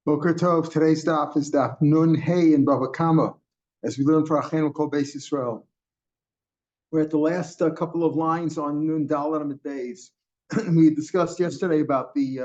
Boker Tov. Today's daf is daf Nun Hey in Bava Kama, as we learn for Achenu Kol Beis Yisrael. We're at the last couple of lines on Nun Dalet Amid Beis. We discussed yesterday about the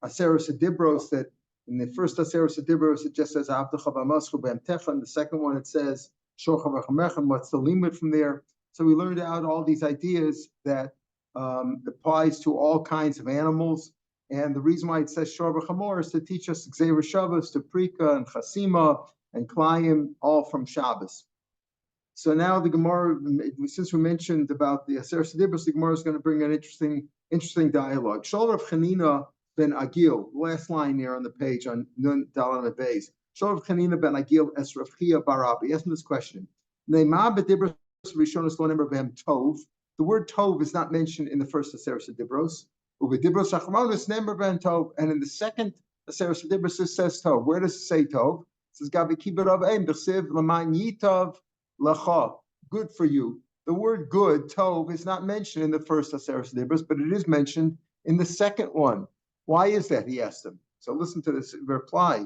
Aseres Adibros, that in the first Aseres Adibros it just says Avdecha v'Amaschu b'Amtecha, and the second one it says Shocha v'Chamechem. What's the limit from there? So we learned out all these ideas that applies to all kinds of animals. And the reason why it says Shor v'Chamor is to teach us Gzeira Shabbos, to Prika and Chasima and Klayim, all from Shabbos. So now the Gemara, since we mentioned about the Aseres Adibros, the Gemara is going to bring an interesting dialogue. Shol Rav Chanina ben Agil, last line here on the page on Nun Dalet Amid Beis. Shol Rav Chanina ben Agil es Rav Chia bar Rabbi. Ask him this question. Ne'ma b'dibros rishonos lo nemer b'hem tov. The word tov is not mentioned in the first Aseres Adibros. And in the second Aseres Adibros it says tov. Where does it say tov? It says Gabi kibbut av ein b'chsiv l'man yitav lacha. Good for you. The word good, tov, is not mentioned in the first Aseres Adibros, but it is mentioned in the second one. Why is that? He asked him. So listen to this reply.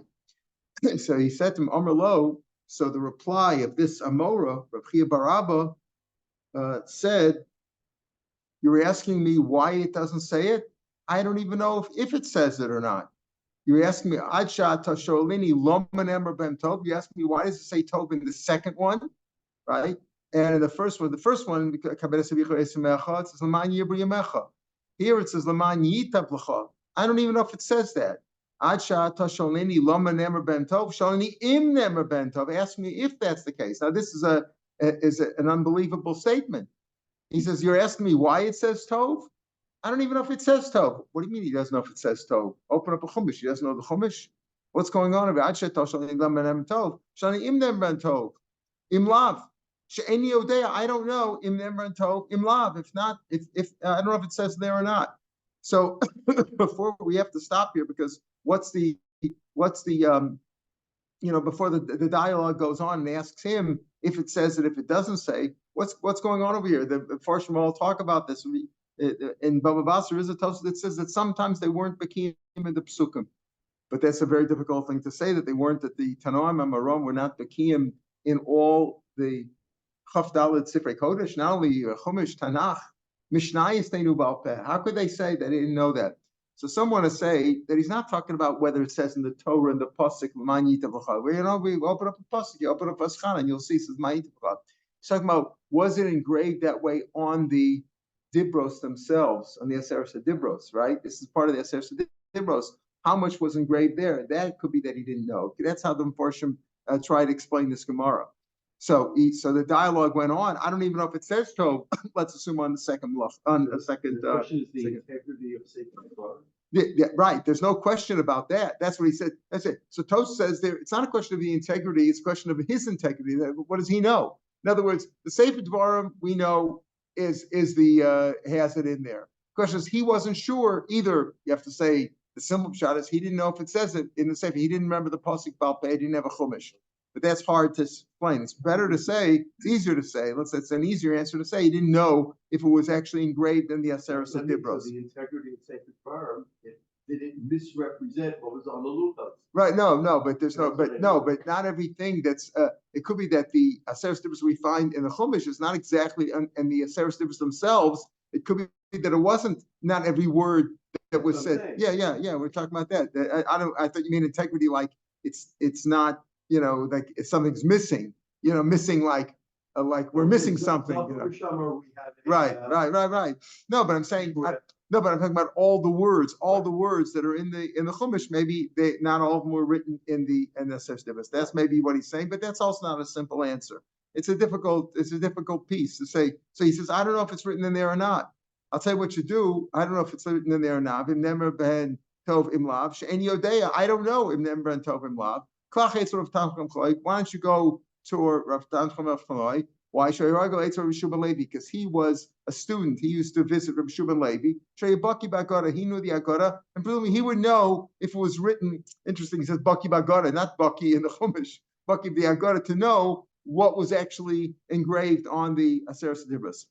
So he said to him, Amar lo. So the reply of this Amora, Rav Chia bar Abba, said, you're asking me why it doesn't say it? I don't even know if it says it or not. You're asking me, Adsha Tasholini Lomanemer Ben Tov. You ask me why does it say Tov in the second one, right? And in the first one, it says Laman Yibri Yamecha. Here it says Laman Yitav L'cha. I don't even know if it says that. Adsha Tasholini Lomanemer Ben Tov. Sholini Im Nemer Ben Tov. Ask me if that's the case. Now this is an unbelievable statement. He says, you're asking me why it says Tov? I don't even know if it says Tov. What do you mean he doesn't know if it says Tov? Open up a Chumash. He doesn't know the Chumash. What's going on over here? I don't know. If not, if I don't know if it says there or not. So before we have to stop here, because before the dialogue goes on and asks him if it says it, if it doesn't say, what's going on over here? The Farshim all talk about this. In Baba Basra is a Tosafos that says that sometimes they weren't Bekim in the Psukim. But that's a very difficult thing to say, that they weren't, that the Tanoim and Marom were not Bekim in all the Chaf Dalet Sifrei Kodesh, not only Chumash, Tanakh, Mishnayos they knew about that. How could they say they didn't know that? So some want to say that he's not talking about whether it says in the Torah and the Pasuk, L'man Yitav L'cha. Well, we open up a Pasuk, you open up a Paschana, and you'll see it says L'man Yitav L'cha. He's talking about, was it engraved that way on the Dibros themselves, on the Aseres Adibros, right? This is part of the Aseres Adibros. How much was engraved there? That could be that he didn't know. That's how the Mepharshim try to explain this Gemara. So the dialogue went on. I don't even know if it says Tov. Let's assume on the second look. On the second. The question is the integrity of Satan. Yeah, right. There's no question about that. That's what he said. That's it. So Tov says there. It's not a question of the integrity. It's a question of his integrity. What does he know? In other words, the Sefer Dvarim we know is the has it in there. The question is he wasn't sure either. You have to say the simple shot is he didn't know if it says it in the Sefer. He didn't remember the pasuk Balpeh. He didn't have a chumash. But that's hard to explain. It's better to say, it's easier to say, it's an easier answer to say he didn't know if it was actually engraved in the Aseres Adibros. The integrity of Sacred Dvarim, it didn't misrepresent what was on the luchos. Right, but not everything that's, it could be that the Aseres Adibros we find in the Chumash is not exactly, and the Aseres Adibros themselves, it could be that it wasn't, not every word that was said. Yeah, we're talking about that. I thought you mean integrity like it's not, like if something's missing, missing like we're missing something. Right. No, but I'm saying, I'm talking about all the words that are in the Chumash. Maybe not all of them were written in the Aseres Adibros. That's maybe what he's saying, but that's also not a simple answer. It's a difficult piece to say. So he says, I don't know if it's written in there or not. I'll tell you what you do. I don't know if it's written in there or not. Im nemer ben tov imlav she'en yodea. I don't know im nemer ben tov imlav. Why don't you go to Rav Tanchum? Why should I go to Rav Shubin Levi? Because he was a student. He used to visit Rav Shubin Levi. He knew the Agora, and presumably he would know if it was written. Interesting. He says Baki Bagora, not Baki in the Chumash. Baki the Agora, to know what was actually engraved on the Aseres Adibros.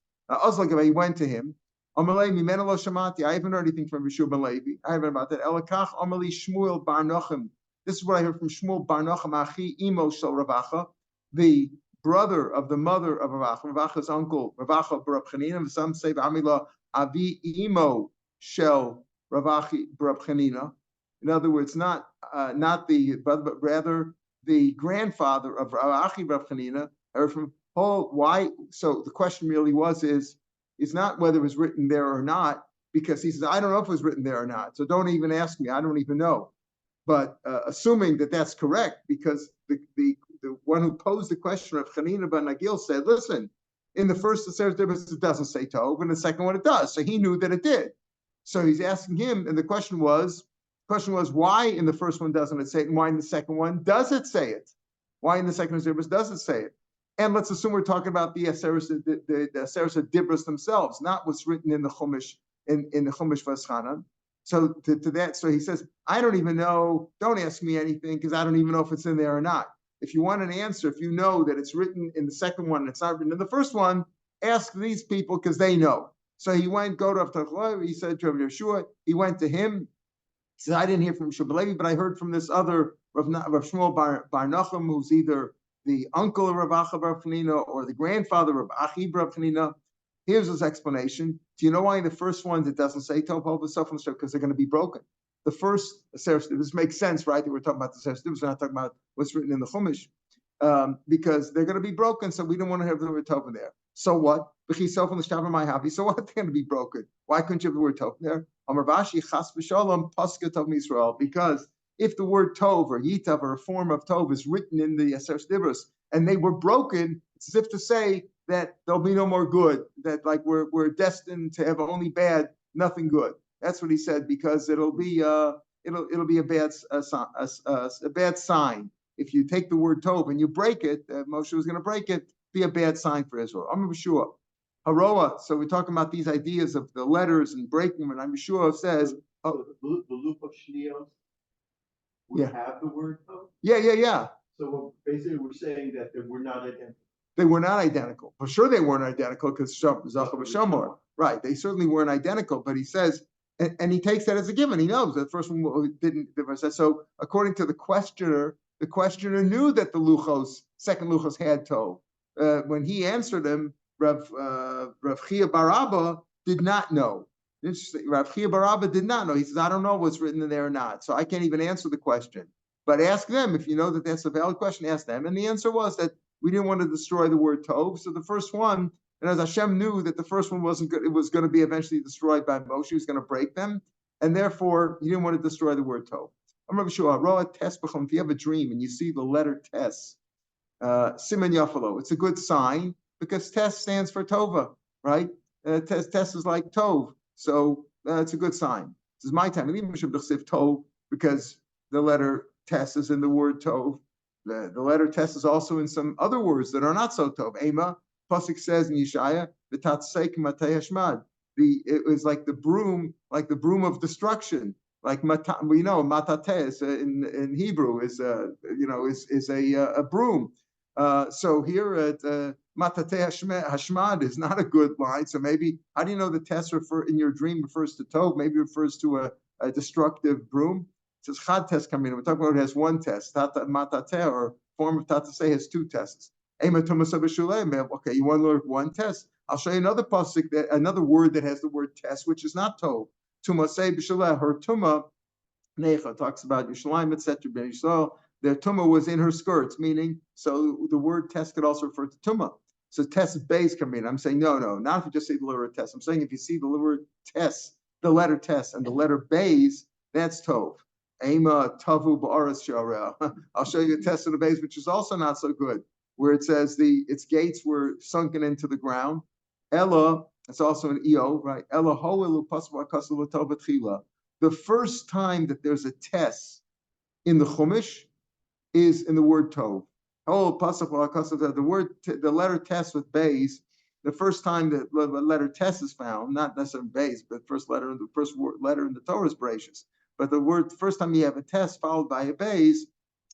He went to him. I haven't heard anything from Rav Shubin Levi. I haven't about that. Elakach Amali Shmuel Bar Nochem. This is what I heard from Shmuel Bar Nachum Achi Imo Shel Ravacha, the brother of the mother of Ravacha, Ravacha's uncle, Ravacha Bar Rab Chanina. Some say Amila Avi Imo Shel Ravachi Bar Rab Chanina. In other words, not the brother, but rather the grandfather of Ravachi Bar Rab Chanina. Heard from Paul. Why? So the question really is not whether it was written there or not, because he says, I don't know if it was written there or not. So don't even ask me. I don't even know. But assuming that that's correct, because the one who posed the question of Chanina ben Nagil said, listen, in the first it doesn't say Tov, in the second one it does. So he knew that it did. So he's asking him, and the question was why in the first one doesn't it say it, and why in the second one does it say it? Why in the second Aseret does it say it? And let's assume we're talking about the Aseret Dibros themselves, not what's written in the Chumash in the Chumash Vaschanan. So to that, so he says, I don't even know. Don't ask me anything because I don't even know if it's in there or not. If you want an answer, if you know that it's written in the second one and it's not written in the first one, ask these people because they know. So he went, go to Avtach. He said to Rav Yeshua, he went to him. He said, I didn't hear from Shubalevi, but I heard from this other Rav Shmuel Bar Nachum, who's either the uncle of Ravacha Bar Chanina or the grandfather of Achi Bar Chanina. Here's his explanation. Do you know why in the first ones it doesn't say Tov Hov? Because they're going to be broken. The first this makes sense, right? That we're talking about the Aseret Dibros, we're not talking about what's written in the Chumash, because they're going to be broken. So we don't want to have the word Tov in there. So what? So what? They're going to be broken. Why couldn't you have the word Tov there? Because if the word Tov or Yitav or a form of Tov is written in the Aseret Dibros and they were broken, it's as if to say that there'll be no more good, that like we're destined to have only bad, nothing good. That's what he said, because it'll be a bad sign if you take the word Tov and you break it. Moshe was going to break it, be a bad sign for Israel. I'm sure. Haroah. So we're talking about these ideas of the letters and breaking them, and I'm sure says the loop of Shnios would have the word Tov. Yeah. So basically, we're saying that they were not identical. They were not identical. For sure they weren't identical because Zachar v'Shamor. Right. They certainly weren't identical, but he says, and he takes that as a given. He knows that the first one didn't. So according to the questioner knew that the second Luchos had Tov. When he answered him, Rav Chia bar Abba did not know. Interesting. Rav Chia bar Abba did not know. He says, I don't know what's written in there or not. So I can't even answer the question. But ask them. If you know that that's a valid question, ask them. And the answer was that we didn't want to destroy the word Tov. So the first one, and as Hashem knew that the first one wasn't good, it was going to be eventually destroyed by Moshe. He was going to break them. And therefore, he didn't want to destroy the word Tov. I'm Rav Shua, if you have a dream and you see the letter Tes, Siman Yafalo, it's a good sign because Tes stands for Tova, right? Tes is like Tov. So it's a good sign. This is my time. Tov, because the letter Tes is in the word Tov. The letter Tes is also in some other words that are not so Tov. Ema, Pasuk says in Yeshaya, V'tatseik matei hashmad. It was like the broom of destruction. Like we know matateh in Hebrew is a broom. So here at matateh hashmad is not a good line. So maybe how do you know the Tes in your dream refers to Tov? Maybe it refers to a destructive broom. It says chad test coming in. We're talking about it has one test. Tata matateh or form of tataseh has two tests. Okay, you want to learn one test? I'll show you another pasuk, another word that has the word test, which is not tov. Tumaseh b'shaleh. Her tuma necha talks about Yerushalayim, etc. Ben Yisrael. Their tuma was in her skirts, meaning so the word test could also refer to tuma. So test base come in. I'm saying no, not if you just say the letter test. I'm saying if you see the word test, the letter test, and the letter base, that's tov. Ema tavu ba'aras shareh. I'll show you a test of the base, which is also not so good, where it says its gates were sunken into the ground. Ella, it's also an EO, right? Ella hoelu pasva kasul tov. The first time that there's a test in the Chumash is in the word tov. Oh, pasva kasul. The letter test with base. The first time that the letter test is found, not necessarily base, but the first letter in the Torah is gracious. But the first time you have a test followed by a base,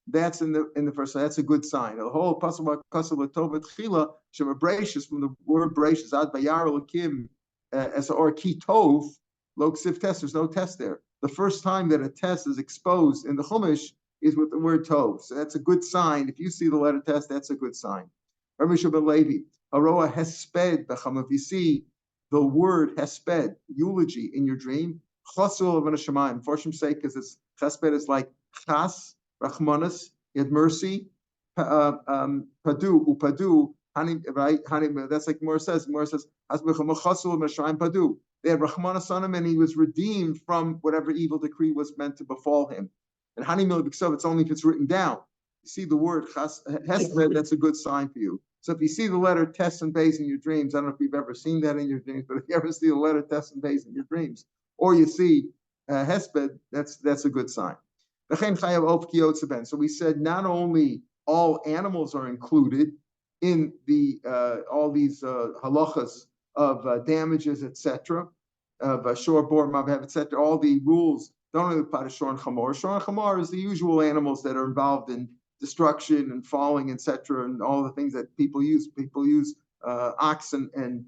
that's in the first. So that's a good sign. The whole pasuk kasul tov tchila shema gracious from the word gracious ad bayar lakim as or ki tov lo ksiv test. There's no test there. The first time that a test is exposed in the Chumash is with the word tov. So that's a good sign. If you see the letter test, that's a good sign. Rav Meir Shapiro Levi, Haroa hesped b'cham. If you see the word hesped, eulogy, in your dream, chasul of Shemayim. For Hashem's sake, because it's hesped is like chas, rachmanas, he had mercy, padu, upadu, right? That's like Gemara says. Gemara says, padu. They had rachmanas on him, and he was redeemed from whatever evil decree was meant to befall him. And hani mil b'ksav, it's only if it's written down. You see the word hesped, that's a good sign for you. So if you see the letter tes and beis in your dreams, I don't know if you've ever seen that in your dreams, but if you ever see the letter tes and beis in your dreams, or you see hesped, that's a good sign. So we said not only all animals are included in the all these halachas of damages, etc., of shor, bor, mavev, etc., all the rules. Don't only apply to shor and chamor. Shor and chamor is the usual animals that are involved in destruction and falling, etc., and all the things that people use. People use oxen and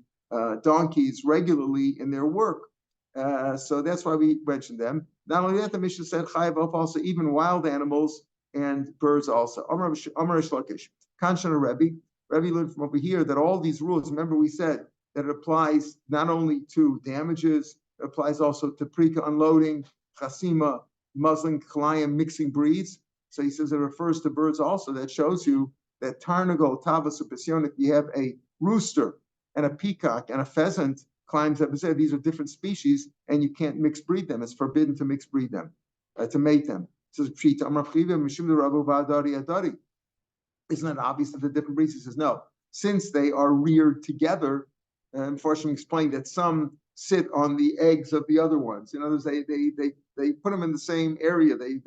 donkeys regularly in their work. So that's why we mentioned them. Not only that, the Mishnah said chayav also even wild animals and birds also. Amar Shlakish, Kanshana Rebbe learned from over here that all these rules. Remember, we said that it applies not only to damages, it applies also to prika unloading, chasima, muslin, kalayim, mixing breeds. So he says it refers to birds also. That shows you that tarnagol, tavas, upasion, if you have a rooster and a peacock and a pheasant climbs up and said these are different species and you can't mix breed them. It's forbidden to mix breed them, to mate them. It says, isn't it obvious that the different breeds? He says, no. Since they are reared together, and Forsham explained that some sit on the eggs of the other ones. In other words, they put them in the same area. They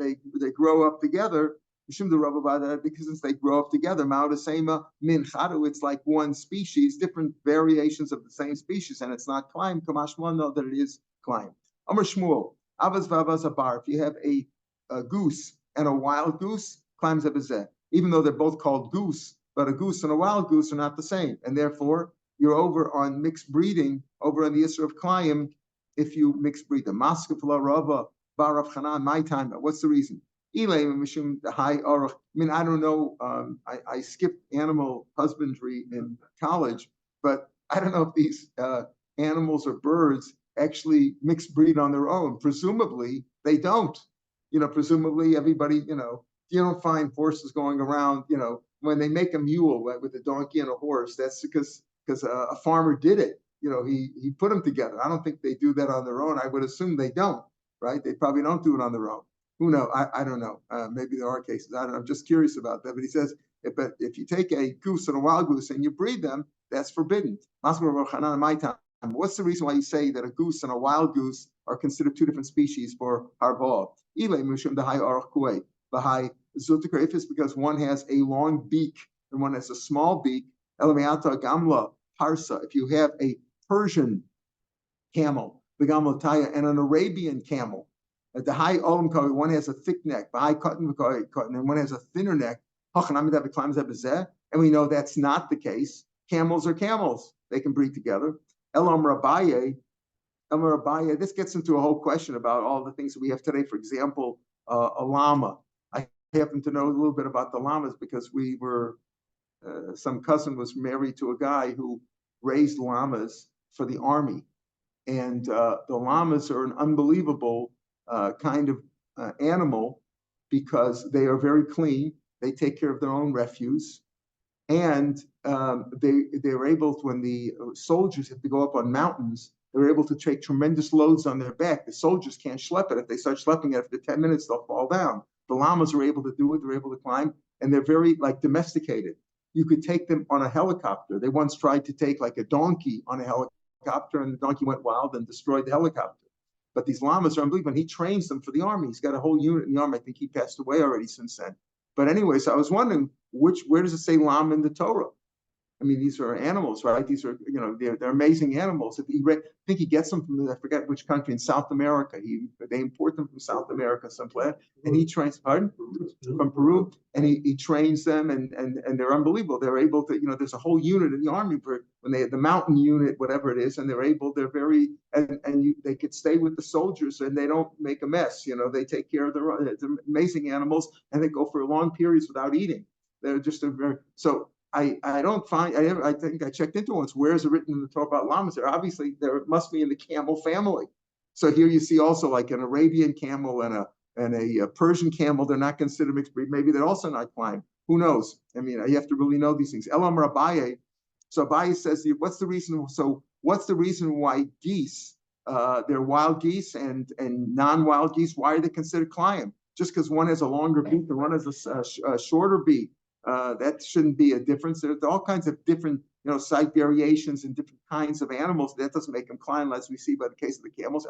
grow up together. Because since they grow up together, it's like one species, different variations of the same species, and it's not climb. Kamashma, know that it is climb. Amar Shmuel, Avaz Vavaz Abar. If you have a goose and a wild goose, climbs a bezeh. Even though they're both called goose, but a goose and a wild goose are not the same, and therefore you're over on mixed breeding, over on the issue of climb, if you mix breed them. Maskefla Rava Bar of Hanan, my time. What's the reason? I mean, I don't know. I skipped animal husbandry in college, but I don't know if these animals or birds actually mix breed on their own. Presumably, they don't. Presumably everybody, you don't find horses going around, when they make a mule with a donkey and a horse, that's because a farmer did it. He put them together. I don't think they do that on their own. I would assume they don't, right? They probably don't do it on their own. Who knows? I don't know. Maybe there are cases. I don't know. I'm just curious about that. But he says, if you take a goose and a wild goose and you breed them, that's forbidden. What's the reason why you say that a goose and a wild goose are considered two different species for harbal? If it's because one has a long beak and one has a small beak, if you have a Persian camel, and an Arabian camel, the high olam kari, one has a thick neck, the high cotton, and one has a thinner neck. And we know that's not the case. Camels are camels; they can breed together. Elam Rabaye, this gets into a whole question about all the things that we have today. For example, a llama. I happen to know a little bit about the llamas because we were some cousin was married to a guy who raised llamas for the army, and the llamas are an unbelievable kind of animal because they are very clean. They take care of their own refuse, and they were able to, when the soldiers have to go up on mountains, they're able to take tremendous loads on their back. The soldiers can't schlep it. If they start schlepping it, after 10 minutes, they'll fall down. The llamas are able to do it. They're able to climb, and they're very domesticated. You could take them on a helicopter. They once tried to take a donkey on a helicopter, and the donkey went wild and destroyed the helicopter. But these llamas are unbelievable. And he trains them for the army. He's got a whole unit in the army. I think he passed away already since then. But anyway, so I was wondering, where does it say llama in the Torah? I mean, these are animals, right? These are, they're amazing animals. If I think he gets them from, I forget which country, in South America. They import them from South America someplace, and he trains, pardon? From Peru, and he trains them, and they're unbelievable. They're able to, there's a whole unit in the army for when they had the mountain unit, whatever it is, and they're very, they could stay with the soldiers, and they don't make a mess. They take care of they're amazing animals, and they go for long periods without eating. They're just so. I don't find, I think I checked into once, where is it written in the Torah about llamas? Obviously, there must be in the camel family. So here you see also like an Arabian camel and a Persian camel, they're not considered mixed breed. Maybe they're also not flying. Who knows? I mean, you have to really know these things. Elam Rabaye. So Abaye says, what's the reason why geese, they're wild geese and non-wild geese, why are they considered climb? Just because one has a longer beak and one has a shorter beak. That shouldn't be a difference. There's all kinds of different, site variations and different kinds of animals. That doesn't make them climb, as we see by the case of the camels.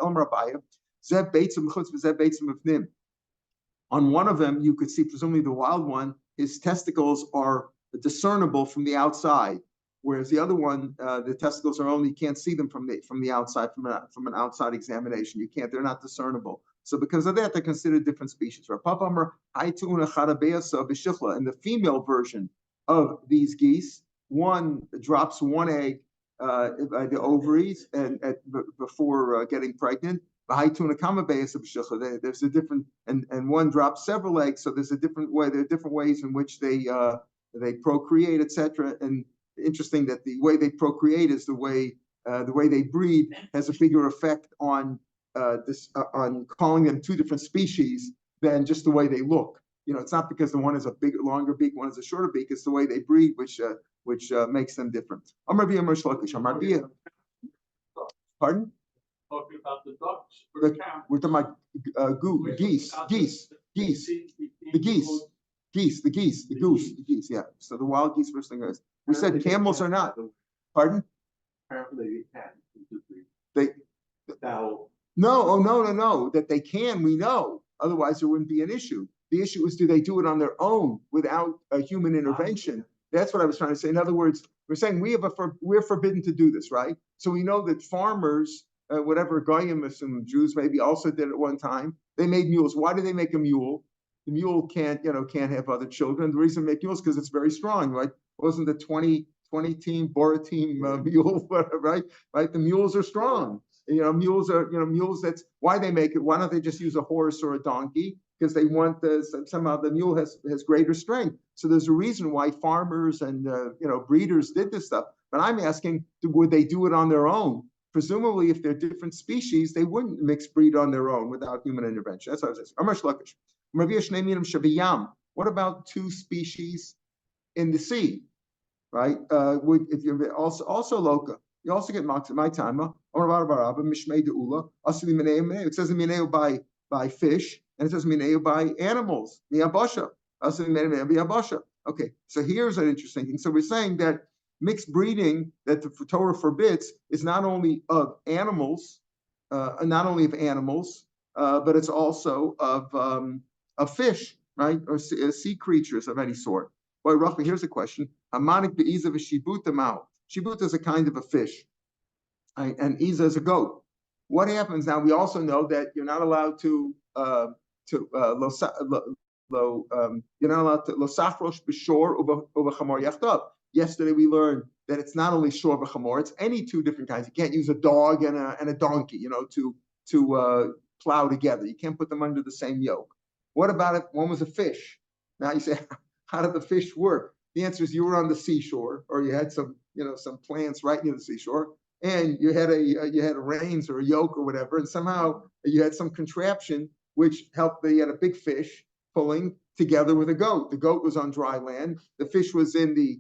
On one of them, you could see, presumably the wild one, his testicles are discernible from the outside, whereas the other one, the testicles you can't see them from the outside, from an outside examination. They're not discernible. So because of that, they're considered different species. In the female version of these geese, one drops one egg by the ovaries and before getting pregnant. There's a different, and one drops several eggs. So there's a different way. There are different ways in which they procreate, etc. And interesting that the way they procreate is the way they breed has a bigger effect on on calling them two different species than just the way they look. It's not because the one has a longer beak, one has a shorter beak. It's the way they breed, which makes them different. Pardon? Talking about the ducks. We're talking about geese. The geese. Yeah. So the wild geese versus the goose. We said camels are not. Pardon? Apparently they can. No. No. That they can, we know. Otherwise, there wouldn't be an issue. The issue is, do they do it on their own without a human intervention? That's what I was trying to say. In other words, we're saying we're forbidden to do this, right? So we know that farmers, whatever Goyim, some Jews maybe also did at one time. They made mules. Why do they make a mule? The mule can't have other children. The reason they make mules is because it's very strong, right? Wasn't the 20 team Bora team mule, right? Right? The mules are strong. Mules are, mules. That's why they make it. Why don't they just use a horse or a donkey? Because they want somehow the mule has greater strength. So there's a reason why farmers and breeders did this stuff. But I'm asking, would they do it on their own? Presumably, if they're different species, they wouldn't mix breed on their own without human intervention. That's what I was saying. What about two species in the sea? Right? If you're also loca, you also get marks at my time. It says mineu by fish, and it says mineu by animals. Okay, so here's an interesting thing. So we're saying that mixed breeding that the Torah forbids is not only of animals, but it's also of fish, right, or sea creatures of any sort. Boy, roughly, here's a question: Hamanik be'iza v'shibuta mao. Shibuta is a kind of a fish, right? And iza is a goat. What happens now? We also know that you're not allowed to losafrosh b'shor ubachamor yachtav. Yesterday we learned that it's not only shor b'chamor; it's any two different kinds. You can't use a dog and a donkey, to plow together. You can't put them under the same yoke. What about if one was a fish? Now you say, how did the fish work? The answer is you were on the seashore, or you had some plants right near the seashore, and you had a reins or a yoke or whatever, and somehow you had some contraption which helped. You had a big fish pulling together with a goat. The goat was on dry land. The fish was in the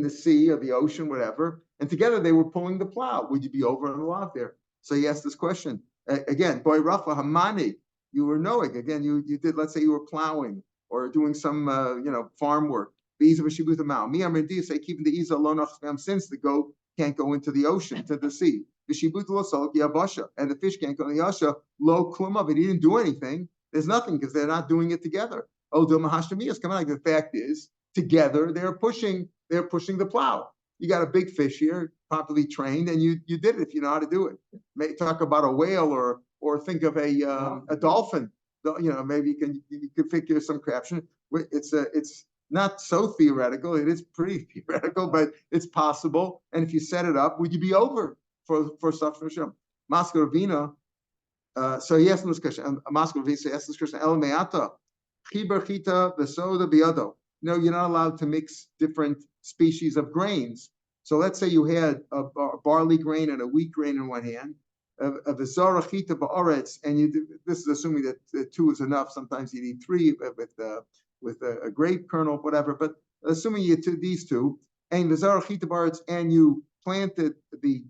sea or the ocean, whatever, and together they were pulling the plow. Would you be over and allowed there? So he asked this question again. Boy, Rafa Hamani, you were knowing again. You did. Let's say you were plowing or doing some farm work. Me, I'm ready to say keeping the Iza alone since the goat can't go into the ocean, to the sea. And the fish can't go in the ocean. Low kluma, but he didn't do anything. There's nothing because they're not doing it together. The fact is, together they're pushing the plow. You got a big fish here, properly trained, and you did it if you know how to do it. Maybe talk about a whale or think of a dolphin. Maybe you can figure some caption. It's not so theoretical. It is pretty theoretical, but it's possible. And if you set it up, would you be over for stuff for Hashem? Maskar Ravina. So he asked this question. Maskar Ravina asked this question. El meata chiber chita v'soda biyado. No, you're not allowed to mix different species of grains. So let's say you had a barley grain and a wheat grain in one hand, a v'zara chita ba'aretz, and this is assuming that 2 is enough. Sometimes you need 3 with a grape kernel, whatever. But assuming you took these 2, and v'zara chita ba'aretz, and you planted the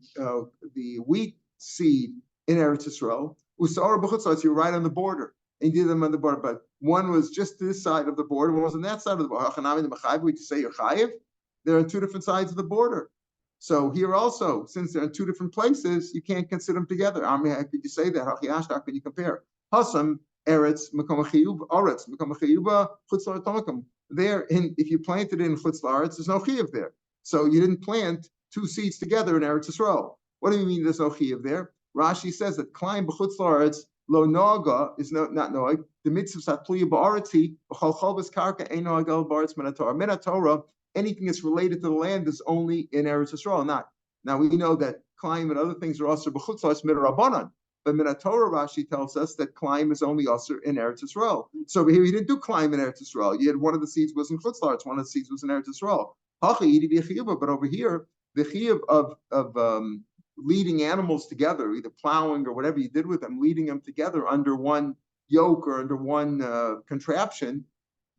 wheat seed in Eretz Yisrael, usara b'chutzos, you're right on the border. And you did them on the border, but one was just this side of the border, one was on that side of the border. Would you say you're chayiv? They're on 2 different sides of the border. So here also, since they're in 2 different places, you can't consider them together. I mean, how could you say that? How could you compare? Hasam, Eretz, Mekom HaChiyuv, Oretz, Mekom HaChiyuv, Chutz La'aretz Tomakom. There, if you planted it in Chutz La'aretz, there's no chiyuv there. So you didn't plant 2 seeds together in Eretz Yisrael. What do you mean there's no chiyuv there? Rashi says that Klein b'Chutz La'aretz, Lo noga is not noig. The mitzvah satluya ba'arati b'chol cholbas karka ein noag el ba'aretz minatorah. Minatorah, anything that's related to the land is only in Eretz Yisrael. Not now we know that climb and other things are also b'chutzos midrabanan. But Minatorah Rashi tells us that climb is only also in Eretz Yisrael. So here he didn't do climb in Eretz Yisrael. You had one of the seeds was in Chutz La'aretz, one of the seeds was in Eretz Yisrael. But over here, the chiyuv of leading animals together, either plowing or whatever you did with them, leading them together under one yoke or under one contraption,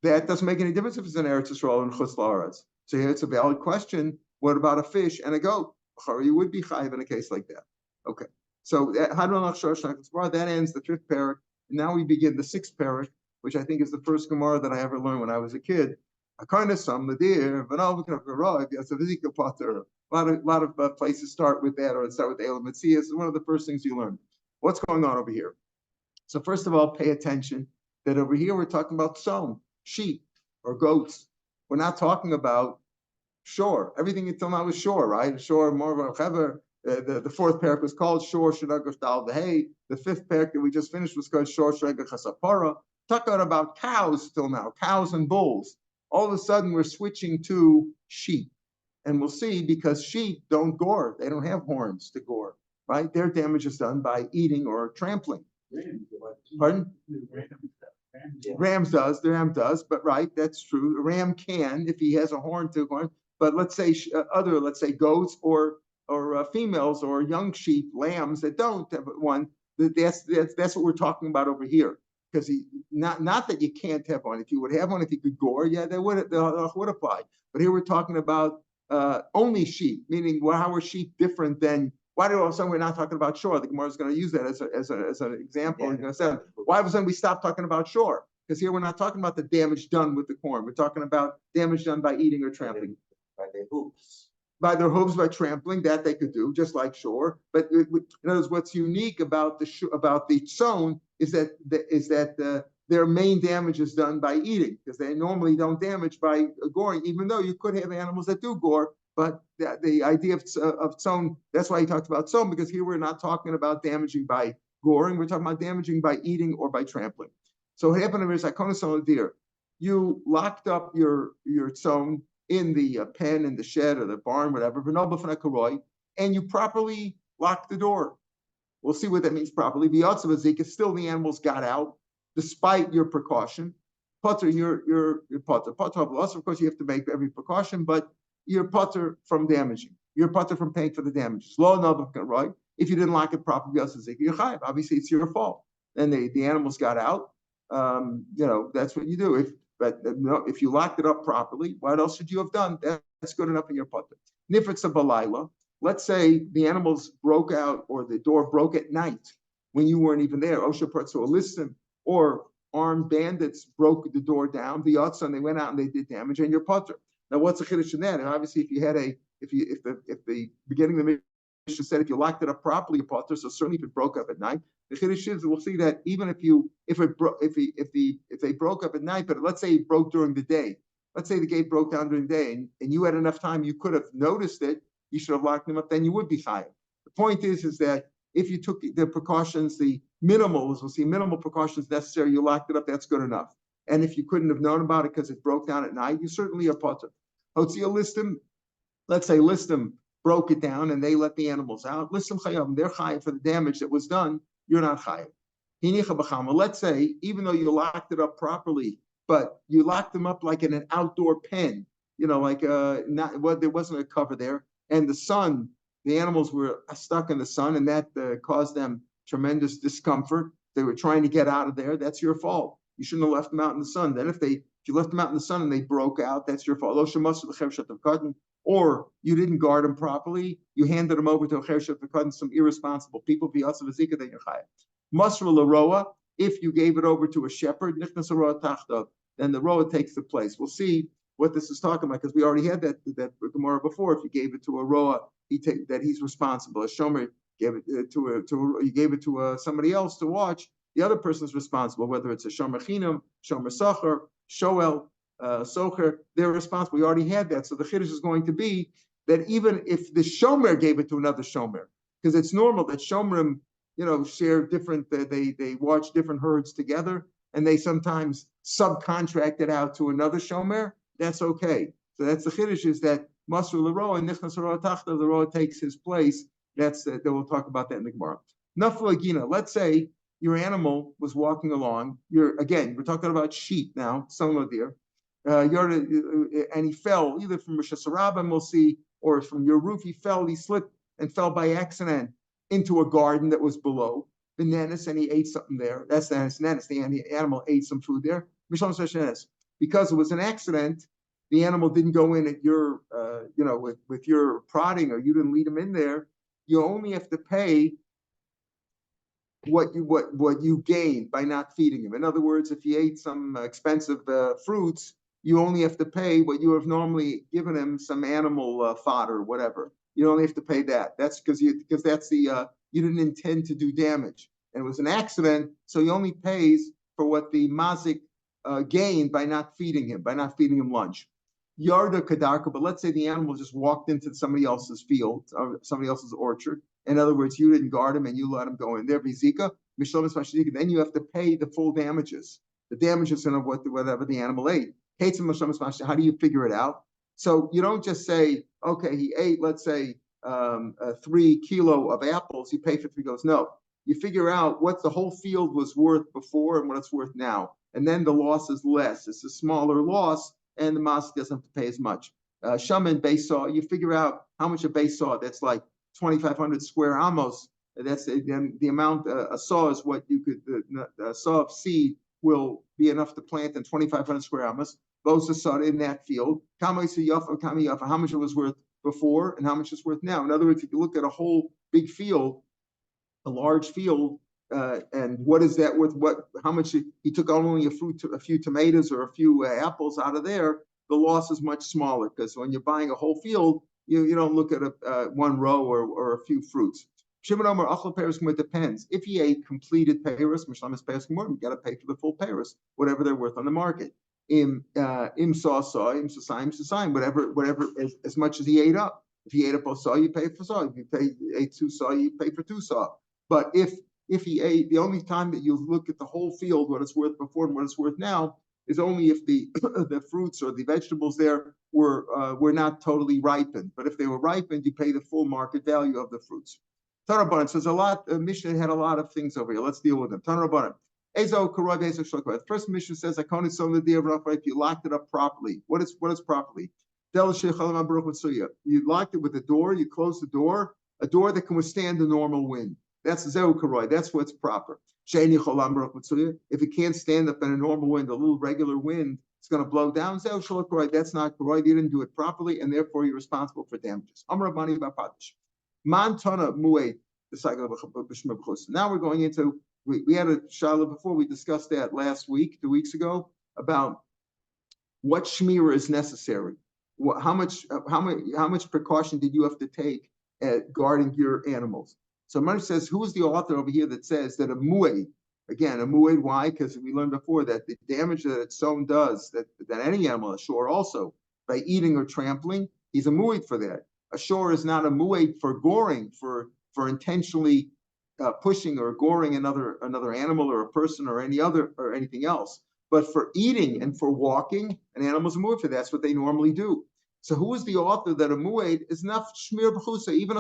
that doesn't make any difference if it's in Eretz Yisrael and Chutz La'aretz. So here it's a valid question. What about a fish and a goat? You would be chayiv in a case like that. Okay. So that ends the 5th parak. Now we begin the 6th parak, which I think is the first Gemara that I ever learned when I was a kid. A lot of places start with that, or start with the Elam Metzias. It's one of the first things you learn. What's going on over here? So first of all, pay attention that over here we're talking about tzom, sheep or goats. We're not talking about shore. Everything until now was shore, right? Shore, more of a chever. The 4th parak was called Shor Shadagosh Dal V'Hei. The 5th parak that we just finished was called Shor Shadagosh Hasapara. Talking about cows till now, cows and bulls. All of a sudden we're switching to sheep. And we'll see, because sheep don't gore. They don't have horns to gore, right? Their damage is done by eating or trampling. Pardon? Ram does, but right, that's true. A ram can, if he has a horn to horn. But let's say let's say goats or females or young sheep, lambs that don't have one. That's what we're talking about over here. Because not that you can't have one. If you would have one, if you could gore, yeah, that would apply. But here we're talking about only sheep, meaning how are sheep different than? Why do all of a sudden we're not talking about shore? The Gemara is going to use that as an example. Yeah. Why all of a sudden we stop talking about shore? Because here we're not talking about the damage done with the corn. We're talking about damage done by eating or trampling. By their hooves. By their hooves, by trampling, that they could do, just like shore. But in other words, what's unique about the tzon is that their main damage is done by eating, because they normally don't damage by goring, even though you could have animals that do gore. But the idea of tzon, that's why he talked about tzon, because here we're not talking about damaging by goring, we're talking about damaging by eating or by trampling. So what happened is, you locked up your tzon in the pen, in the shed or the barn, whatever, and you properly locked the door. We'll see what that means properly. Still the animals got out, despite your precaution. Potter, you're potter. Potter, of course, you have to make every precaution, but you're potter from damaging. You're potter from paying for the damages. Right? If you didn't lock it properly, you're chayiv. Obviously, it's your fault. And the animals got out. That's what you do. If you locked it up properly, what else should you have done? That's good enough in your potter. Nifritza balayla. Let's say the animals broke out, or the door broke at night when you weren't even there. Osha Pratzo Listim, or armed bandits broke the door down. The Yotza, and they went out and they did damage, and your potter. Now, what's the chiddush in that? And obviously, if the beginning of the Mishnah said if you locked it up properly, your potter. So certainly, if it broke up at night, the chiddush is we'll see that even if they broke up at night, but let's say it broke during the day, let's say the gate broke down during the day and you had enough time, you could have noticed it, you should have locked them up, then you would be chayav. The point is that if you took the precautions, the minimals, we'll see minimal precautions necessary, you locked it up, that's good enough. And if you couldn't have known about it because it broke down at night, you certainly are potter. Listim, let's say Listim broke it down and they let the animals out. Listim chayav, they're chayav for the damage that was done, you're not chayav. Let's say, even though you locked it up properly, but you locked them up like in an outdoor pen, like there wasn't a cover there, and the animals were stuck in the sun, and that caused them tremendous discomfort. They were trying to get out of there. That's your fault. You shouldn't have left them out in the sun. Then if you left them out in the sun and they broke out, that's your fault. Or you didn't guard them properly. You handed them over to a chershet v'katan, some irresponsible people. Then you're chayav. Masra l'roa, if you gave it over to a shepherd, nichnas haroa tachtav, then the roa takes the place. We'll see what this is talking about because we already had that Gemara before. If you gave it to a roa, that he's responsible. A shomer gave it you gave it to somebody else to watch. The other person is responsible, whether it's a shomer chinam, shomer sacher, shoel, socher. They're responsible. We already had that. So the chiddush is going to be that even if the shomer gave it to another shomer, because it's normal that shomerim, share different, they watch different herds together, and they sometimes subcontract it out to another shomer, that's okay. So that's the chiddush, is that Masru l'roa and Nichnas haroa tachta, the roa takes his place. That's that we'll talk about that in the Gemara. Nafla gina, let's say your animal was walking along, we're talking about sheep now, some of deer, and he fell, either from Rosh Hashanah, we'll see, or from your roof, he slipped and fell by accident into a garden that was below bananas, and he ate something there. That's the nanas. The animal ate some food there. Because it was an accident, the animal didn't go in at your, with your prodding, or you didn't lead him in there. You only have to pay what you gained by not feeding him. In other words, if he ate some expensive fruits, you only have to pay what you have normally given him, some animal fodder, whatever. You only have to pay that. That's because that's you didn't intend to do damage, and it was an accident. So he only pays for what the mazik gained by not feeding him lunch. Yarda kadarka, but let's say the animal just walked into somebody else's field or somebody else's orchard. In other words, you didn't guard him and you let him go in there. Vizika, then you have to pay the full damages. The damages of whatever the animal ate. How do you figure it out? So you don't just say, okay, he ate, let's say, 3 kilos of apples, you pay for 3 kilos. No, you figure out what the whole field was worth before and what it's worth now. And then the loss is less. It's a smaller loss, and the mosque doesn't have to pay as much. Shaman base saw, you figure out how much a base saw, that's like 2,500 square amos. That's the amount, a saw is what you could, a saw of seed will be enough to plant in 2,500 square amos. Those are saw in that field. How much it was worth before and how much it's worth now. In other words, if you look at a whole big field, a large field, and what is that worth? How much he took only a few tomatoes or a few apples out of there, the loss is much smaller, because when you're buying a whole field, you don't look at one row or a few fruits. Shimon Omer achal peros, it depends. If he ate completed peros, mishlamis peros gemor, you got to pay for the full peros, whatever they're worth on the market. Im saw, im sasayim, whatever as much as he ate up. If he ate up a saw, you pay for saw. If you ate 2 saw, you pay for 2 saw. But if he ate, the only time that you look at the whole field, what it's worth before and what it's worth now, is only if the the fruits or the vegetables there were not totally ripened. But if they were ripened, you pay the full market value of the fruits. Tanarabanan says a lot. Mishnah had a lot of things over here. Let's deal with them. Tanarabanan. The first Mishnah says, if you locked it up properly. What is properly? You locked it with a door, you closed the door, a door that can withstand the normal wind. That's Zeu Karoi, that's what's proper. If it can't stand up in a normal wind, a little regular wind, it's going to blow down. Zeu Karoi, that's not Karoi, you didn't do it properly, and therefore you're responsible for damages. Amrabani Bapadish. Mantana Muay, the cycle of Bishmabchus. Now we're going into. We had a shala before. We discussed that last week, 2 weeks ago, about what shmira is necessary. How much precaution did you have to take at guarding your animals? So Mar says, who is the author over here that says that a mu'eh, Again, a mu'ed, why? Because we learned before that the damage that its sown does, that any animal, a shore also, by eating or trampling, he's a mu'ed for that. A shore is not a mu'ed for goring, for intentionally pushing or goring another animal or a person or anything else. But for eating and for walking, an animal's a mu'ed for that. That's what they normally do. So who is the author that a mu'ed is enough shmir b'chusa, even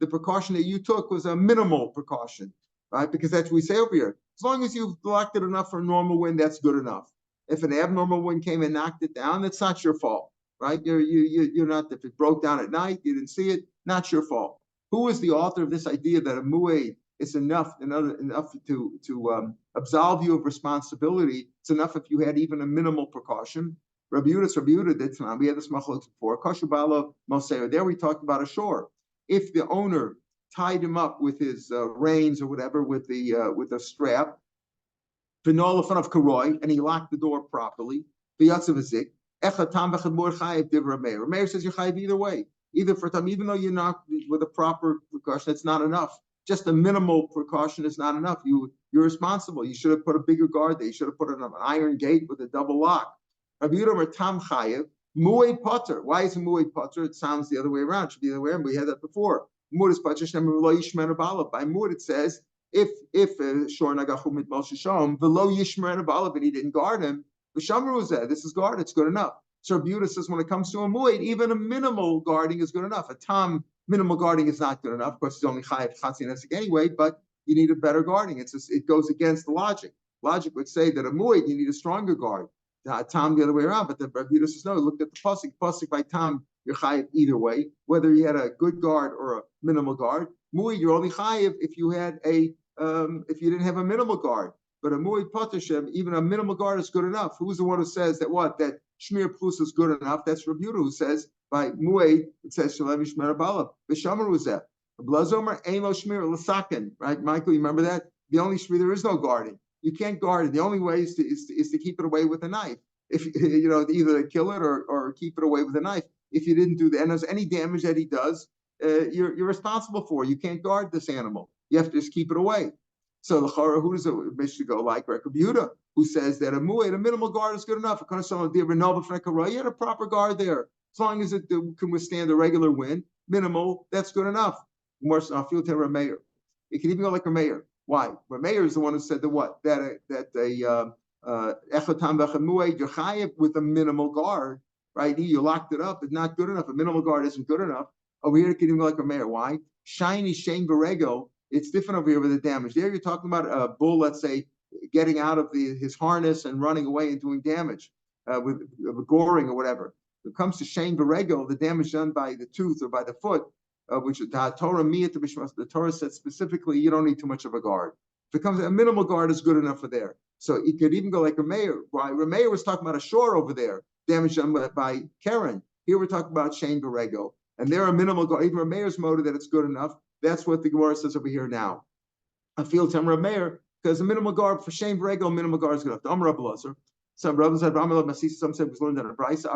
the precaution that you took was a minimal precaution, right? Because that's what we say over here. As long as you've blocked it enough for a normal wind, that's good enough. If an abnormal wind came and knocked it down, that's not your fault, right? You're not, if it broke down at night, you didn't see it, not your fault. Who is the author of this idea that a mu'ed is enough to absolve you of responsibility? It's enough if you had even a minimal precaution. Rabbi Yehuda did tonight. We had this machlokes before. Kashubala Moseir. There we talked about a shore. If the owner tied him up with his reins or whatever, with a strap, Pinol in front of Karoi, and he locked the door properly. V'yatzav Echatam v'chad mur chayiv div Rav Meir. Rav Meir says you're chayiv either way. Either for time, even though you're not with a proper precaution, it's not enough. Just a minimal precaution is not enough. You're responsible. You should have put a bigger guard there. You should have put an iron gate with a double lock. Rabbi Yehuda tam chayiv mu'ed potter. Why is it mu'ed potter? It sounds the other way around. It should be the other way around. We had that before. Mu'ed is potter. Lo yishmer balav. By mu'ed it says if shor nagachu mit moshe shom v'lo yishmer balav, and he didn't guard him. V'shamru zeh. This is guard. It's good enough. So Rabbi Yehuda says when it comes to a mu'ed, even a minimal guarding is good enough. A tam minimal guarding is not good enough. Of course, it's only chayiv chatzin esek anyway, but you need a better guarding. It goes against the logic. Logic would say that a mu'ed you need a stronger guard. Tom the other way around, but the Rabbi Yehuda says no. Look at the pasuk by Tom. You're chayiv either way, whether you had a good guard or a minimal guard. Mu'id, you're only chayiv if you had if you didn't have a minimal guard. But a mu'id patashem, even a minimal guard is good enough. Who's the one who says that that shmir plus is good enough? That's Rabbi Yehuda who says by mu'id it says shalem shmer balav v'shamar uzeh. Blazomer elo shmir l'saken. Right, Michael, you remember that? The only shmir, there is no guarding. You can't guard it. The only way is to keep it away with a knife. If either kill it or keep it away with a knife. If you didn't do that, and there's any damage that he does, you're responsible for. You can't guard this animal. You have to just keep it away. So the chara, who does it Mishnah go like? Rabbi Yehuda, who says that a minimal guard is good enough. You had a proper guard there, as long as it can withstand a regular wind. Minimal, that's good enough. More so, I'll feel to Rav Meir. It can even go like Rav Meir. Why? Rav Meir is the one who said that what? That echotam v'chamuay, you're chayiv with a minimal guard, right? You locked it up, it's not good enough. A minimal guard isn't good enough. Over here, it can even go like Rav Meir. Why? Shiny shane berego. It's different over here with the damage. There, you're talking about a bull, let's say, getting out of his harness and running away and doing damage with goring or whatever. When it comes to shane berego, the damage done by the tooth or by the foot. Which the Torah said specifically, you don't need too much of a guard. If it comes, a minimal guard is good enough for there. So it could even go like Rav Meir. Rav Meir was talking about a shore over there, damage done by Karen. Here we're talking about Shane Berego. And there are minimal guard. Even Rav Meir's motive that it's good enough. That's what the Gemara says over here now. I feel to Rav Meir, because a minimal guard for Shane Berego, minimal guard is good enough. The Amr Abelazar. Some brothers said, some said was learned in a Brisa.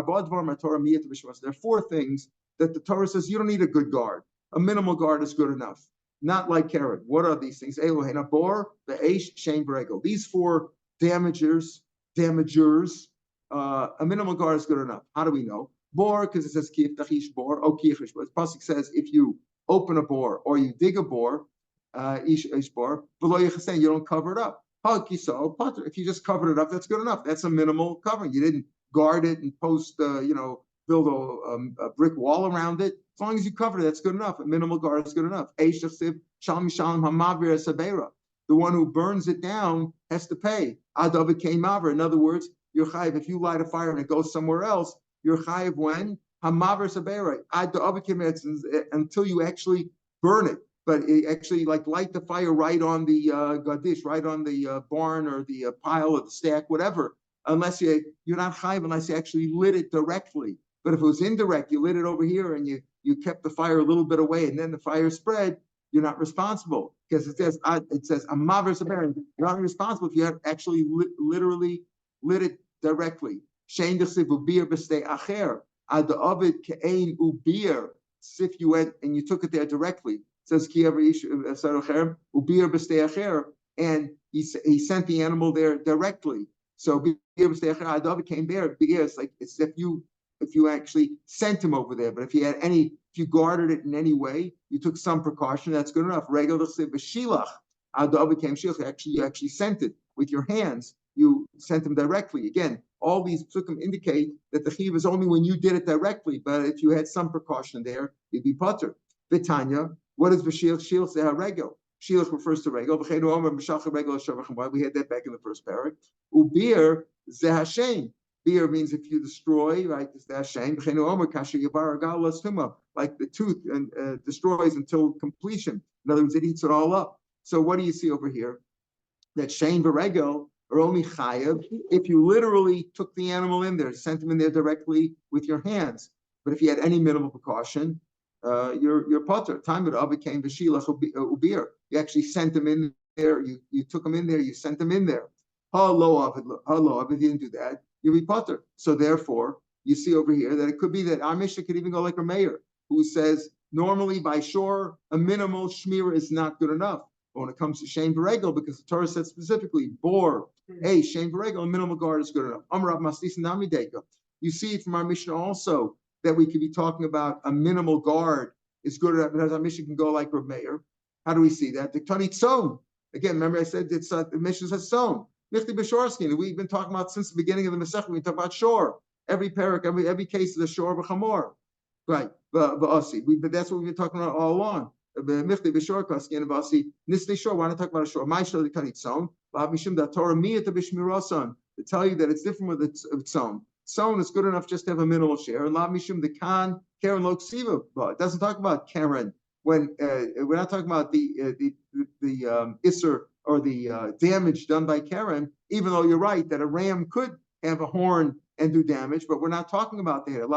There are four things that the Torah says you don't need a good guard. A minimal guard is good enough. Not like Karen. What are these things? Elohena bor, the Aish, Shane Berego. These four damagers, a minimal guard is good enough. How do we know? Bor, because it says kif tachish bor, kichish bor. The pasuk says if you open a bor or you dig a bor, ish bor, below you don't cover it up. If you just covered it up, that's good enough. That's a minimal covering. You didn't guard it and build a brick wall around it. As long as you cover it, that's good enough. A minimal guard is good enough. The one who burns it down has to pay. In other words, you're chayiv. If you light a fire and it goes somewhere else, you're chayiv when? Until you actually burn it. But it actually light the fire right on the gadish, right on the barn or the pile or the stack, whatever. Unless you're not chayiv unless you actually lit it directly. But if it was indirect, you lit it over here and you kept the fire a little bit away and then the fire spread, you're not responsible. Because it says amaver saber. You're not responsible if you have actually literally lit it directly. Shein d'chsiv ubir b'stei acher ad ovid ke'ein ubir. If you went and you took it there directly. says ki ever ish sarocher ubir b'steacher, and he sent the animal there directly. So bir b'steacher adav came there. It's like it's if you actually sent him over there. But if you guarded it in any way, you took some precaution, that's good enough. Regel b'shilach adav came shilach. Actually, you actually sent it with your hands. You sent him directly. Again, all these psukim indicate that the chiv is only when you did it directly, but if you had some precaution there, you'd be potter. Vitanya, what is v'shilach? Shilach zeha regel. Shilach refers to regel. We had that back in the first parak. Ubir zeha shein. Beer means if you destroy, right? It's that shame. Like the tooth and destroys until completion. In other words, it eats it all up. So what do you see over here? That shame v'regel are only chayav if you literally took the animal in there, sent him in there directly with your hands. But if you had any minimal precaution, you're potter. Time it became v'shilach ubir. You actually sent him in there. You took him in there. You sent him in there. Hello, if you didn't do that, you'll be potter. So therefore, you see over here that it could be that our Mishnah could even go like Rav Meir, who says normally by shore a minimal shmira is not good enough. But when it comes to shein v'regel, because the Torah said specifically, bor, shein v'regel, a minimal guard is good enough. Amrav mastis namideka. You see from our Mishnah also that we could be talking about a minimal guard is good enough, because our Mishnah can go like Rav Meir. How do we see that? The Tani tzon. Again, remember I said it's the Mishnah says tzon. We've been talking about since the beginning of the Masechta. We talk about shore. Every parak, every case is a shore of a chamor. Right. But that's what we've been talking about all along. Why not talk about a shore? My shore, the kanitzon. To tell you that it's different with its tzon. Tzon is good enough just to have a minimal share. And mishum the kan karen lo ksiva. It doesn't talk about karen when we're not talking about the isser or the damage done by Karen, even though you're right that a ram could have a horn and do damage, but we're not talking about that.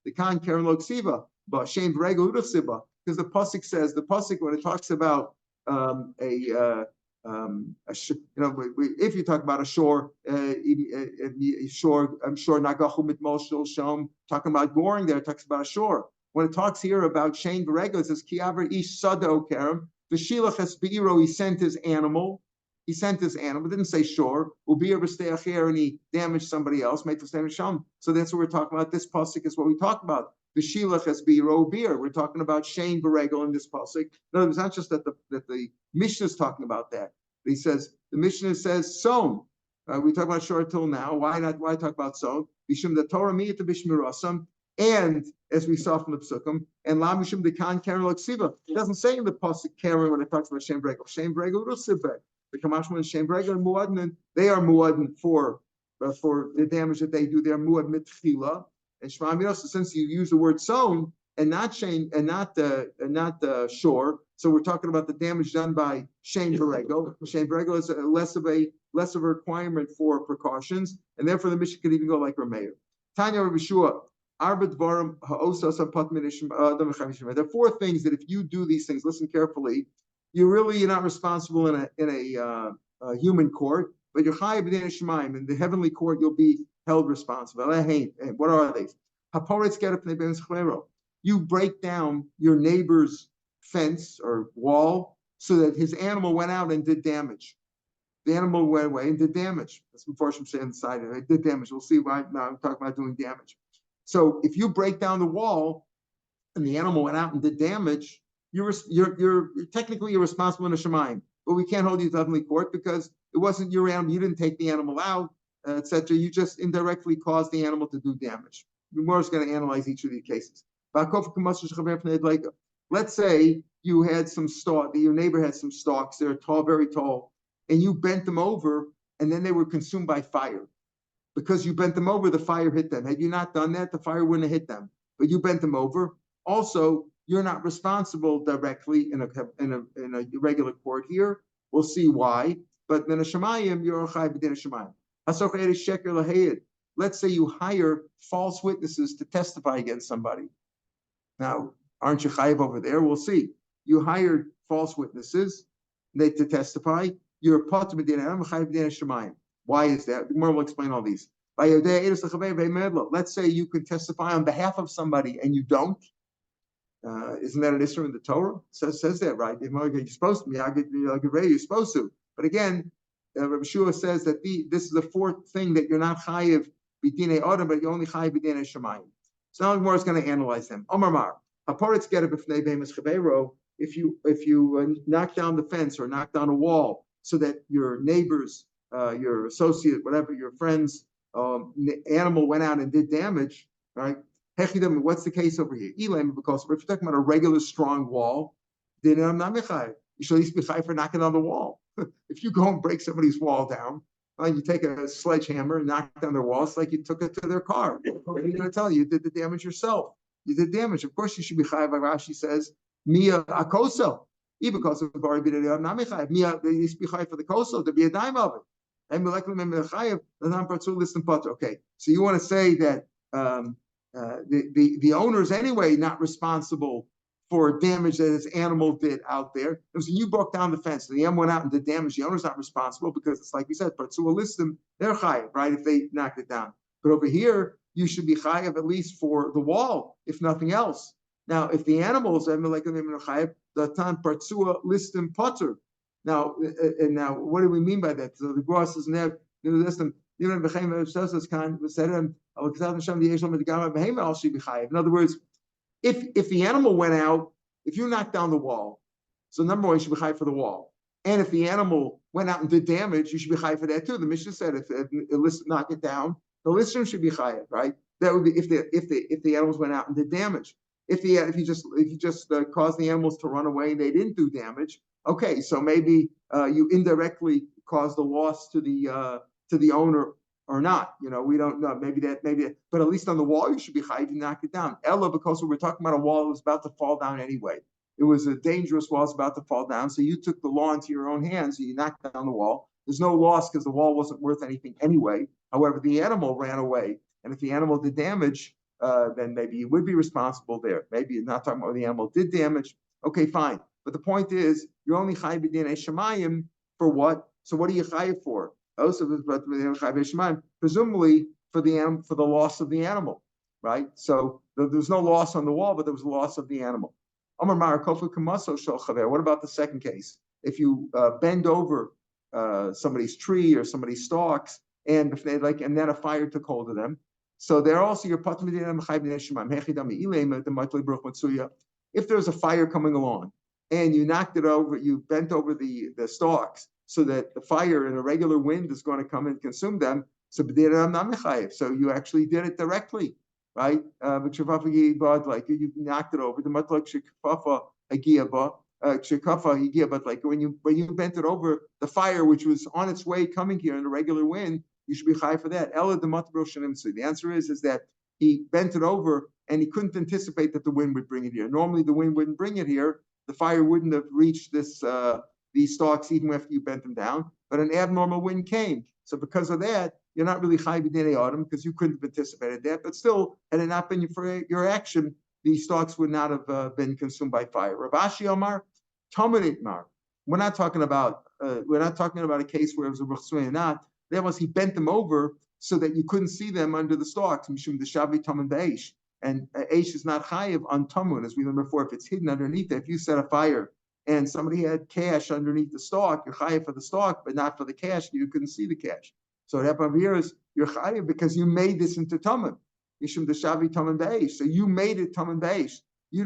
The kan Karen lo ksiva, but shein v'regel udasiba, because the pasuk says when it talks about if you talk about a shore, I'm sure nagachu mitmol shom, talking about goring there, it talks about a shore. When it talks here about shein v'regel, it says kiaver ish sado kerem. V'shilach esbeiro, he sent his animal. It didn't say shore. Ubir b'steacher, and he damaged somebody else. So that's what we're talking about. This pasuk is what we talk about. V'shilach esbeiro ubir. We're talking about shein v'regel in this pasuk. No, it's not just that the Mishnah is talking about that. He says the Mishnah says son. We talk about shore till now. Why talk about son? Bishum the Torah miyat b'shmirasam. And as we saw from the psukim, and la mishum dekan karen loksiva. It doesn't say in the pasuk karen when it talks about shein v'regel. Shein v'regel rusibek. The kamashman shein v'regel and muadnin, they are muadnin for the damage that they do. They are muad mitchila and shema miros. Since you use the word sown and not shein and not the shore, so we're talking about the damage done by shein v'regel. Shein v'regel is less of a requirement for precautions, and therefore the Mishnah could even go like Rav Meir. Tanya Rav Yeshua. There are 4 things that if you do these things, listen carefully, you're not responsible in a human court, but you're chayav b'din shemaim. In the heavenly court, you'll be held responsible. What are they? You break down your neighbor's fence or wall so that his animal went out and did damage. The animal went away and did damage. That's before I'm saying inside it. It did damage. We'll see why now I'm talking about doing damage. So if you break down the wall and the animal went out and did damage, you're technically responsible in a shemayim. But we can't hold you to heavenly court because it wasn't your animal. You didn't take the animal out, etc. You just indirectly caused the animal to do damage. We're just going to analyze each of these cases. Let's say you had some stalk, your neighbor had some stalks. They're tall, very tall, and you bent them over, and then they were consumed by fire. Because you bent them over, the fire hit them. Had you not done that, the fire wouldn't have hit them. But you bent them over. Also, you're not responsible directly in a regular court here. We'll see why. But in a shemayim, you're chai b'din shemayim. Let's say you hire false witnesses to testify against somebody. Now, aren't you chayiv over there? We'll see. You hired false witnesses to testify. You're part of b'din. Why is that? The Gemara will explain all these. Let's say you can testify on behalf of somebody and you don't. Isn't that an issue in the Torah? Says that, right? You're supposed to be, you're supposed to. But again, Rav Shapiro says that this is the fourth thing that you're not chayiv b'dinei adam, but you're only chayiv b'dinei shemayim. So now Gemara is going to analyze them. Omar Mar, aparitz get b'fnei behemoth chavero. If you knock down the fence or knock down a wall so that your neighbors, your associate, whatever, your friends, animal went out and did damage, right? What's the case over here? Because if you're talking about a regular strong wall, then you should at least be chai for knocking on the wall. If you go and break somebody's wall down, you take a sledgehammer and knock down their wall, it's like you took it to their car. What are you going to tell you? You did the damage yourself. You did damage. Of course, you should be chai. Rashi says, Mia akoso. Because of Bari Bidei Nam Chai. Mia, they used to be chai for the koso to be a dime of it. And okay, so you want to say that the owner is anyway not responsible for damage that his animal did out there. So you broke down the fence, the animal went out and did damage. The owner's not responsible because it's like we said, Patsua lists them, they're chayiv, right? If they knocked it down. But over here, you should be chayiv at least for the wall, if nothing else. Now, if the animals, the tan Patsua list them potter. Now, what do we mean by that? So the gross is never list them. In other words, if the animal went out, if you knocked down the wall, so number one, you should be high for the wall. And if the animal went out and did damage, you should be high for that too. The Mishnah said if the listener knock it down, the listener should be high, right? That would be if the animals went out and did damage. If you just caused the animals to run away and they didn't do damage, okay, so maybe you indirectly caused a loss to the owner or not. We don't know. Maybe that, but at least on the wall, you should be high to knock it down. Ella, because we were talking about a wall that was about to fall down anyway. It was a dangerous wall, it's about to fall down. So you took the law into your own hands and you knocked down the wall. There's no loss because the wall wasn't worth anything anyway. However, the animal ran away. And if the animal did damage, then maybe you would be responsible there. Maybe you're not talking about the animal did damage. Okay, fine. But the point is, you're only chayiv b'dinei shemayim for what? So what are you chayiv for? Presumably for the loss of the animal, right? So there's no loss on the wall, but there was a loss of the animal. What about the second case? If you bend over somebody's tree or somebody's stalks, and then a fire took hold of them, so they're also your if there's a fire coming along and you knocked it over, you bent over the stalks so that the fire in a regular wind is going to come and consume them. So you actually did it directly, right? Like you knocked it over. But like when you bent it over, the fire which was on its way coming here in a regular wind, you should be high for that. The answer is that he bent it over and he couldn't anticipate that the wind would bring it here. Normally the wind wouldn't bring it here. The fire wouldn't have reached these stalks even after you bent them down, but an abnormal wind came. So because of that, you're not really chai b'dinei adam because you couldn't have anticipated that. But still, had it not been for your action, these stalks would not have been consumed by fire. Rav Ashi Omar, Talmud Mar. We're not talking about a case where it was a ruchsui or not. That was he bent them over so that you couldn't see them under the stalks. Mishum deshavi tamun beish, and eish is not chayiv on tamun, as we learned before. If it's hidden underneath it, if you set a fire and somebody had cash underneath the stalk, you're chayiv for the stalk, but not for the cash. You couldn't see the cash. So what happened over here is you're chayiv because you made this into tamun. Mishum deshavi tamun beish. So you made it tamun beish. You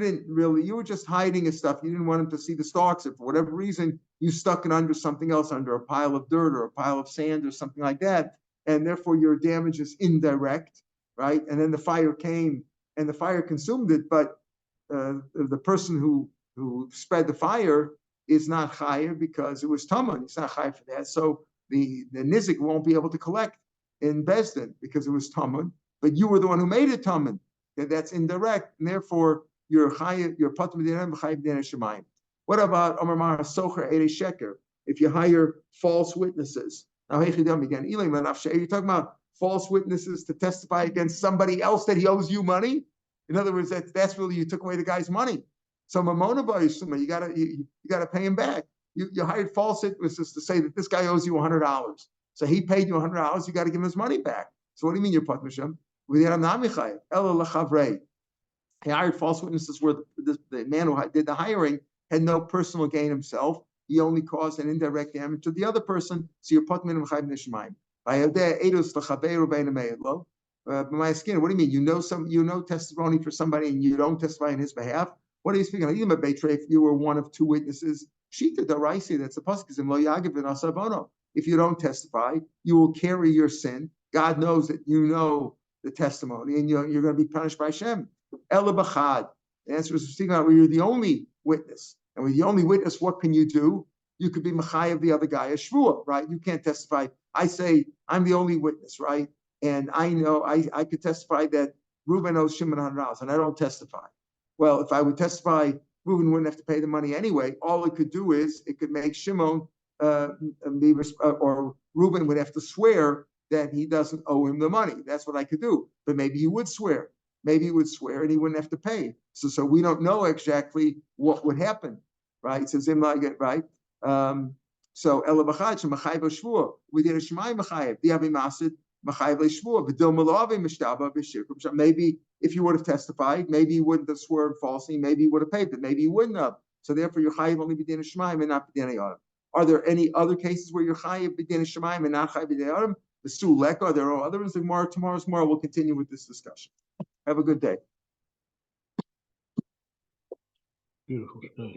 were just hiding his stuff. You didn't want him to see the stalks. If for whatever reason you stuck it under something else, under a pile of dirt or a pile of sand or something like that, and therefore your damage is indirect, right? And then the fire came and the fire consumed it, but the person who spread the fire is not chayiv because it was tamun. It's not chayiv for that. So the nizik won't be able to collect in Bezdin because it was tamun, but you were the one who made it tamun. That's indirect, and therefore you're patur b'dinei chayiv b'dinei shemayim. What about Amar Mar Socher Eirei Sheker? If you hire false witnesses. Now, again, you're talking about false witnesses to testify against somebody else that he owes you money. In other words, that's really you took away the guy's money. So mamona b'yisuma, you gotta pay him back. You hired false witnesses to say that this guy owes you $100. So he paid you $100. You got to give him his money back. So what do you mean you're patur? He hired false witnesses where the man who did the hiring had no personal gain himself. He only caused an indirect damage to the other person. So you're putting him in nishmayim. My skin. What do you mean? You know testimony for somebody and you don't testify on his behalf. What are you speaking of? If you were one of two witnesses, shita daraisi. That's the pasuk. If you don't testify, you will carry your sin. God knows that you know the testimony, and you're going to be punished by Hashem. Ela b'chad. The answer is speaking about where you're the only witness, and with the only witness, what can you do? You could be mechayev the other guy, a shvua, right? You can't testify. I say I'm the only witness, right? And I know I could testify that Reuben owes Shimon $100, and I don't testify. Well, if I would testify, Reuben wouldn't have to pay the money anyway. All it could do is it could make Shimon or Reuben would have to swear that he doesn't owe him the money. That's what I could do. But maybe he would swear. Maybe he would swear and he wouldn't have to pay. So we don't know exactly what would happen, right? It says right. So Ela b'chad shemachayv shvua. We did a shemai machayev. Diavi masid machayev leishvua. V'dil malavi mishtaba b'shirkum. Maybe if you would have testified, maybe you wouldn't have sworn falsely. Maybe you would have paid, but maybe you wouldn't have. So therefore, your chayev only b'din shemaim and not b'din adam. Are there any other cases where you're chayev b'din shemaim and not chayev b'din adam? The suleka. There are others. Tomorrow's more. We'll continue with this discussion. Have a good day. Beautiful stuff.